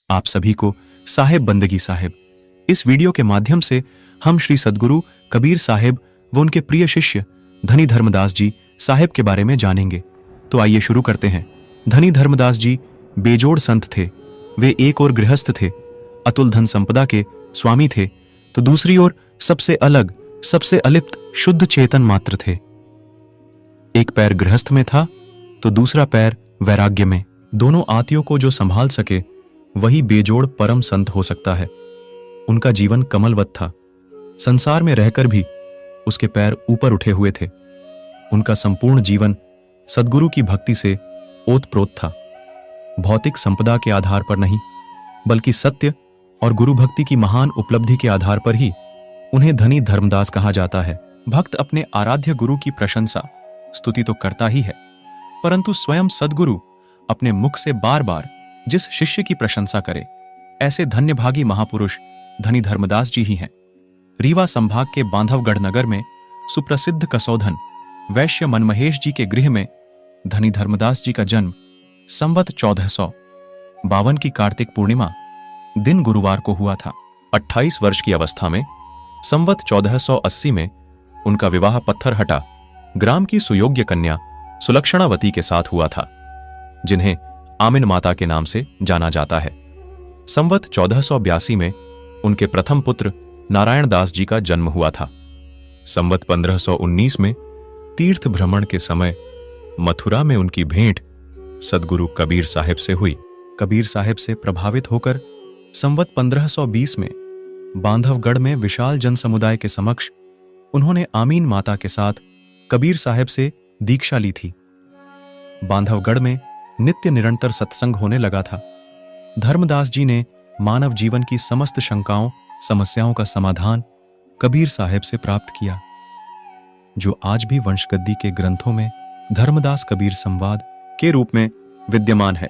आप सभी को साहेब बंदगी साहेब। इस वीडियो के माध्यम से हम श्री सद्गुरु कबीर साहेब व उनके प्रिय शिष्य धनी धर्मदास जी साहेब के बारे में जानेंगे। तो आइए शुरू करते हैं। धनी धर्मदास जी बेजोड़ संत थे। वे एक ओर गृहस्थ थे, अतुल धन संपदा के स्वामी थे, तो दूसरी ओर सबसे अलग, सबसे अलिप्त शुद्ध चेतन मात्र थे। एक पैर गृहस्थ में था तो दूसरा पैर वैराग्य में। दोनों आतियों को जो संभाल सके वही बेजोड़ परम संत हो सकता है। उनका जीवन कमलवत था। संसार में रहकर भी उसके पैर ऊपर उठे हुए थे। उनका संपूर्ण जीवन सद्गुरु की भक्ति से ओतप्रोत था। भौतिक संपदा के आधार पर नहीं, बल्कि सत्य और गुरु भक्ति की महान उपलब्धि के आधार पर ही उन्हें धनी धर्मदास कहा जाता है। भक्त अपने आराध्य गुरु की प्रशंसा स्तुति तो करता ही है, परंतु स्वयं सद्गुरु अपने मुख से बार बार जिस शिष्य की प्रशंसा करे, ऐसे धन्यभागी महापुरुष धनी धर्मदास जी ही हैं। रीवा संभाग के बांधवगढ़ नगर में सुप्रसिद्ध कसौधन वैश्य मनमहेश जी के गृह में धनी धर्मदास जी का जन्म संवत 1452 की कार्तिक पूर्णिमा दिन गुरुवार को हुआ था। 28 वर्ष की अवस्था में संवत 1480 में उनका विवाह पत्थरहटा ग्राम की सुयोग्य कन्या सुलक्षणावती के साथ हुआ था, जिन्हें आमिन माता के नाम से जाना जाता है। संवत 1482 में उनके प्रथम पुत्र नारायण दास जी का जन्म हुआ था। संवत 1519 में तीर्थ भ्रमण के समय मथुरा में उनकी भेंट सद्गुरु कबीर साहेब से हुई। कबीर साहेब से प्रभावित होकर संवत 1520 में बांधवगढ़ में विशाल जन समुदाय के समक्ष उन्होंने आमीन माता के साथ कबीर साहेब से दीक्षा ली थी। बांधवगढ़ में नित्य निरंतर सत्संग होने लगा था। धर्मदास जी ने मानव जीवन की समस्त शंकाओं समस्याओं का समाधान कबीर साहेब से प्राप्त किया, जो आज भी वंशगद्दी के ग्रंथों में धर्मदास कबीर संवाद के रूप में विद्यमान है।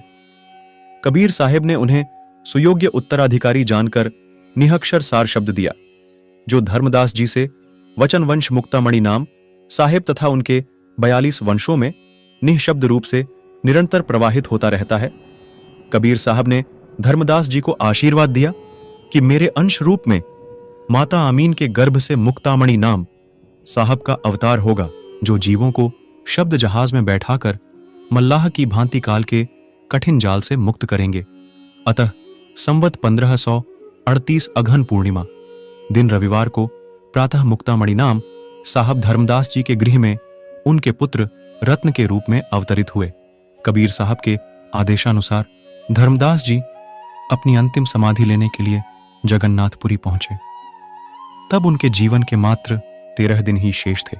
कबीर साहेब ने उन्हें सुयोग्य उत्तराधिकारी जानकर निहक्षर सार शब्द दिया, जो धर्मदास जी से वचन वंश मुक्तामणि नाम साहेब तथा उनके 42 वंशों में निःशब्द रूप से निरंतर प्रवाहित होता रहता है। कबीर साहब ने धर्मदास जी को आशीर्वाद दिया कि मेरे अंश रूप में माता आमीन के गर्भ से मुक्तामणि नाम साहब का अवतार होगा, जो जीवों को शब्द जहाज में बैठाकर मल्लाह की भांति काल के कठिन जाल से मुक्त करेंगे। अतः संवत 1538 अघन पूर्णिमा दिन रविवार को प्रातः मुक्तामणि नाम साहब धर्मदास जी के गृह में उनके पुत्र रत्न के रूप में अवतरित हुए। कबीर साहब के आदेशानुसार धर्मदास जी अपनी अंतिम समाधि लेने के लिए जगन्नाथपुरी पहुंचे। तब उनके जीवन के मात्र 13 दिन ही शेष थे।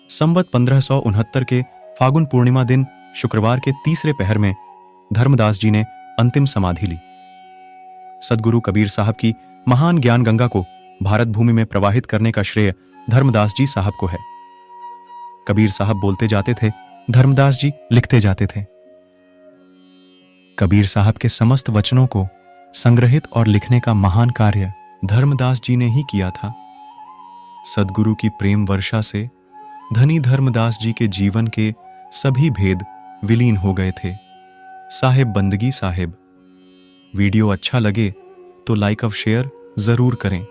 संवत 1569 के फागुन पूर्णिमा दिन शुक्रवार के तीसरे पहर में धर्मदास जी ने अंतिम समाधि ली। सद्गुरु कबीर साहब की महान ज्ञान गंगा को भारत भूमि में प्रवाहित करने का श्रेय धर्मदास जी साहब को है। कबीर साहब बोलते जाते थे, धर्मदास जी लिखते जाते थे। कबीर साहब के समस्त वचनों को संग्रहित और लिखने का महान कार्य धर्मदास जी ने ही किया था। सद्गुरु की प्रेम वर्षा से धनी धर्मदास जी के जीवन के सभी भेद विलीन हो गए थे। साहेब बंदगी साहेब। वीडियो अच्छा लगे तो लाइक और शेयर जरूर करें।